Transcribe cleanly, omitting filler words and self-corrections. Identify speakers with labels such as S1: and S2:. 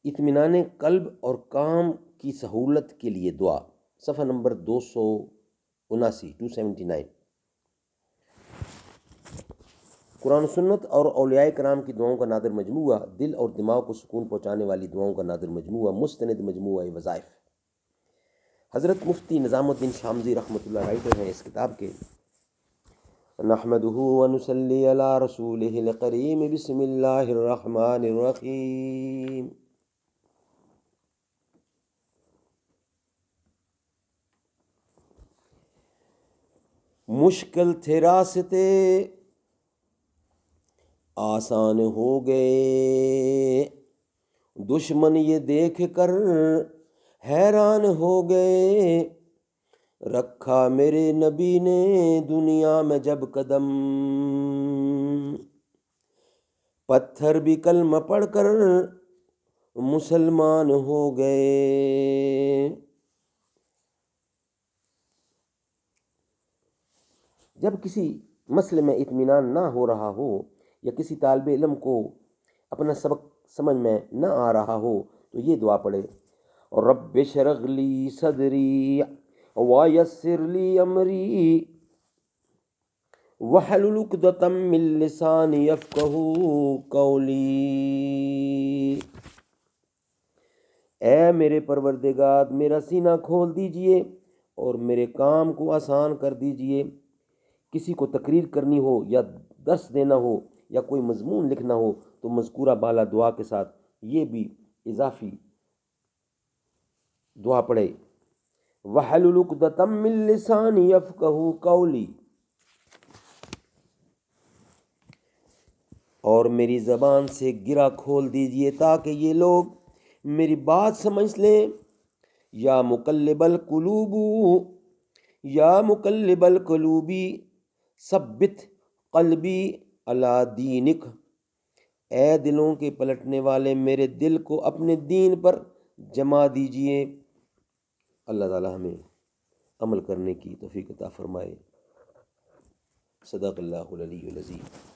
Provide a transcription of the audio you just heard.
S1: اطمینان قلب اور کام کی سہولت کے لیے دعا، صفحہ نمبر 279۔ قرآن و سنت اور اولیاء کرام کی دعاؤں کا نادر مجموعہ، دل اور دماغ کو سکون پہنچانے والی دعاؤں کا نادر مجموعہ، مستند مجموعہ وظائف۔ حضرت مفتی نظام الدین شامزی رحمۃ اللہ رائٹر ہیں اس کتاب کے۔ نحمدہ ونصلی علی رسولہ الکریم، بسم اللہ الرحمن الرحیم۔ مشکل تھے راستے آسان ہو گئے، دشمن یہ دیکھ کر حیران ہو گئے، رکھا میرے نبی نے دنیا میں جب قدم، پتھر بھی کلمہ پڑھ کر مسلمان ہو گئے۔ جب کسی مسئلے میں اطمینان نہ ہو رہا ہو یا کسی طالب علم کو اپنا سبق سمجھ میں نہ آ رہا ہو تو یہ دعا پڑھے، رب اشرح لی صدری ویسر لی امری واحلل عقدۃ من لسانی یفقہوا قولی۔ اے میرے پروردگار، میرا سینہ کھول دیجئے اور میرے کام کو آسان کر دیجئے۔ کسی کو تقریر کرنی ہو یا درس دینا ہو یا کوئی مضمون لکھنا ہو تو مذکورہ بالا دعا کے ساتھ یہ بھی اضافی دعا پڑھے، وَحْلُلْ عُقْدَةً مِّن لِّسَانِي يَفْقَهُوا قَوْلِي، اور میری زبان سے گرہ کھول دیجئے تاکہ یہ لوگ میری بات سمجھ لیں۔ یا مقلب القلوب، یا مقلب القلوب ثبت قلبی علی دینک، اے دلوں کے پلٹنے والے میرے دل کو اپنے دین پر جما دیجئے۔ اللہ تعالی ہمیں عمل کرنے کی توفیق عطا فرمائے۔ صدق اللہ العلی العظیم۔